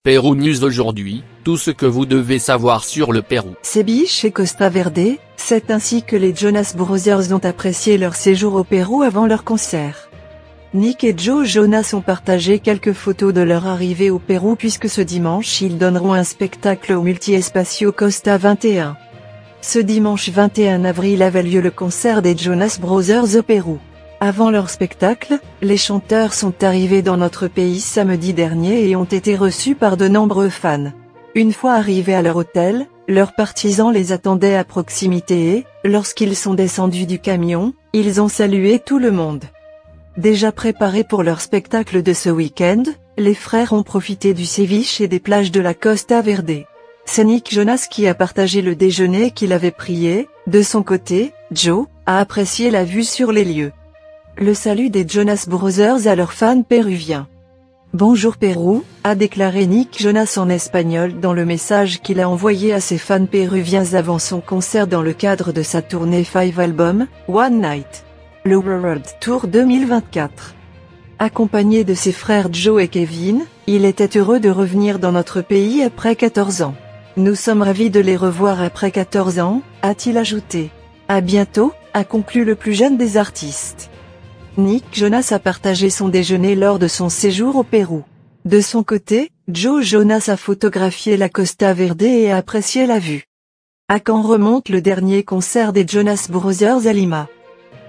Pérou News aujourd'hui, tout ce que vous devez savoir sur le Pérou. Ceviche et Costa Verde, c'est ainsi que les Jonas Brothers ont apprécié leur séjour au Pérou avant leur concert. Nick et Joe Jonas ont partagé quelques photos de leur arrivée au Pérou puisque ce dimanche ils donneront un spectacle au Multiespacio Costa 21. Ce dimanche 21 avril avait lieu le concert des Jonas Brothers au Pérou. Avant leur spectacle, les chanteurs sont arrivés dans notre pays samedi dernier et ont été reçus par de nombreux fans. Une fois arrivés à leur hôtel, leurs partisans les attendaient à proximité et, lorsqu'ils sont descendus du camion, ils ont salué tout le monde. Déjà préparés pour leur spectacle de ce week-end, les frères ont profité du ceviche et des plages de la Costa Verde. C'est Nick Jonas qui a partagé le déjeuner qu'il avait prié. De son côté, Joe a apprécié la vue sur les lieux. Le salut des Jonas Brothers à leurs fans péruviens. Bonjour Pérou, a déclaré Nick Jonas en espagnol dans le message qu'il a envoyé à ses fans péruviens avant son concert dans le cadre de sa tournée 5 Albums, One Night. Le World Tour 2024. Accompagné de ses frères Joe et Kevin, il était heureux de revenir dans notre pays après 14 ans. Nous sommes ravis de les revoir après 14 ans, a-t-il ajouté. À bientôt, a conclu le plus jeune des artistes. Nick Jonas a partagé son déjeuner lors de son séjour au Pérou. De son côté, Joe Jonas a photographié la Costa Verde et a apprécié la vue. À quand remonte le dernier concert des Jonas Brothers à Lima?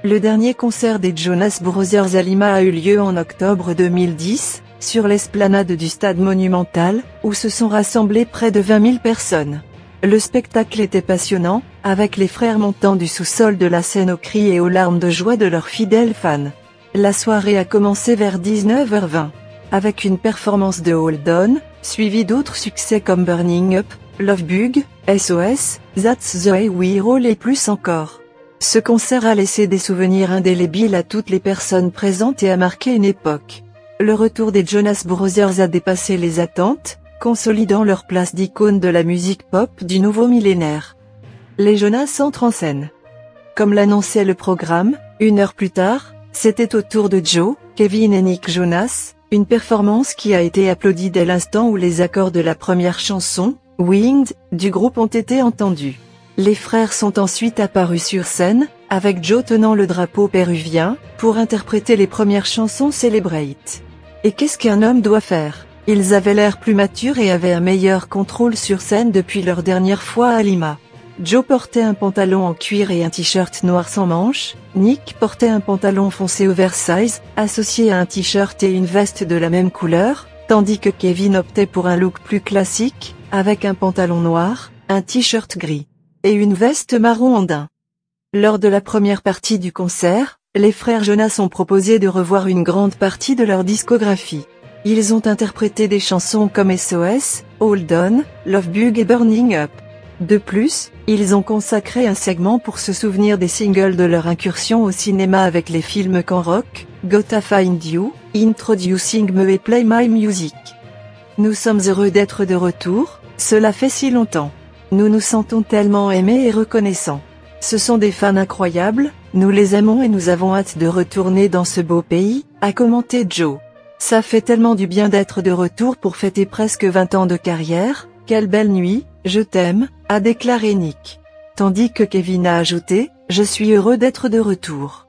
Le dernier concert des Jonas Brothers à Lima a eu lieu en octobre 2010, sur l'esplanade du Stade Monumental, où se sont rassemblées près de 20 000 personnes. Le spectacle était passionnant, avec les frères montant du sous-sol de la scène aux cris et aux larmes de joie de leurs fidèles fans. La soirée a commencé vers 19h20, avec une performance de Hold On, suivie d'autres succès comme Burning Up, Love Bug, SOS, That's the Way We Roll et plus encore. Ce concert a laissé des souvenirs indélébiles à toutes les personnes présentes et a marqué une époque. Le retour des Jonas Brothers a dépassé les attentes, consolidant leur place d'icône de la musique pop du nouveau millénaire. Les Jonas entrent en scène. Comme l'annonçait le programme, 1 heure plus tard, c'était au tour de Joe, Kevin et Nick Jonas, une performance qui a été applaudie dès l'instant où les accords de la première chanson, Winged, du groupe ont été entendus. Les frères sont ensuite apparus sur scène, avec Joe tenant le drapeau péruvien, pour interpréter les premières chansons Celebrate. Et qu'est-ce qu'un homme doit faire? Ils avaient l'air plus matures et avaient un meilleur contrôle sur scène depuis leur dernière fois à Lima. Joe portait un pantalon en cuir et un t-shirt noir sans manches, Nick portait un pantalon foncé oversize, associé à un t-shirt et une veste de la même couleur, tandis que Kevin optait pour un look plus classique, avec un pantalon noir, un t-shirt gris, et une veste marron en daim. Lors de la première partie du concert, les frères Jonas ont proposé de revoir une grande partie de leur discographie. Ils ont interprété des chansons comme SOS, Hold On, Love Bug et Burning Up. De plus, ils ont consacré un segment pour se souvenir des singles de leur incursion au cinéma avec les films Quand Rock, Gotta Find You, Introducing Me et Play My Music. Nous sommes heureux d'être de retour, cela fait si longtemps. Nous nous sentons tellement aimés et reconnaissants. Ce sont des fans incroyables, nous les aimons et nous avons hâte de retourner dans ce beau pays, a commenté Joe. Ça fait tellement du bien d'être de retour pour fêter presque 20 ans de carrière, quelle belle nuit, je t'aime, a déclaré Nick. Tandis que Kevin a ajouté, je suis heureux d'être de retour.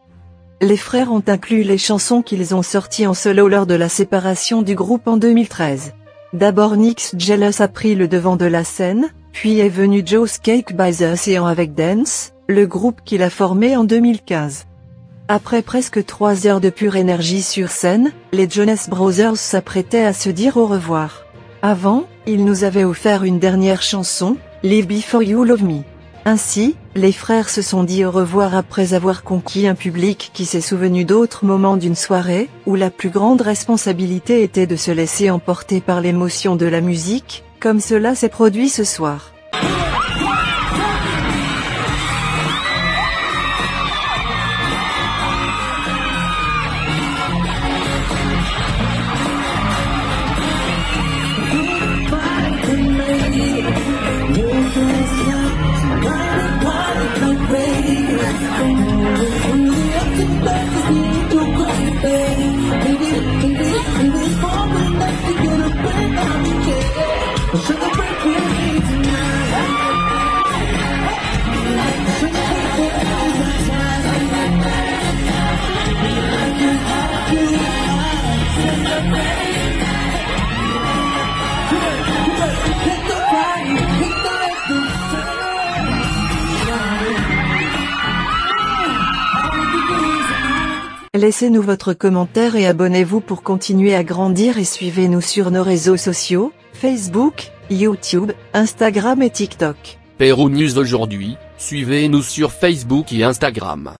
Les frères ont inclus les chansons qu'ils ont sorties en solo lors de la séparation du groupe en 2013. D'abord Nick's Jealous a pris le devant de la scène, puis est venu Joe's Cake by the Ocean avec Dance, le groupe qu'il a formé en 2015. Après presque 3 heures de pure énergie sur scène, les Jonas Brothers s'apprêtaient à se dire au revoir. Avant, ils nous avaient offert une dernière chanson, Live Before You Love Me. Ainsi, les frères se sont dit au revoir après avoir conquis un public qui s'est souvenu d'autres moments d'une soirée, où la plus grande responsabilité était de se laisser emporter par l'émotion de la musique, comme cela s'est produit ce soir. Baby, falling up to get a break. Laissez-nous votre commentaire et abonnez-vous pour continuer à grandir et suivez-nous sur nos réseaux sociaux, Facebook, YouTube, Instagram et TikTok. Pérou News aujourd'hui, suivez-nous sur Facebook et Instagram.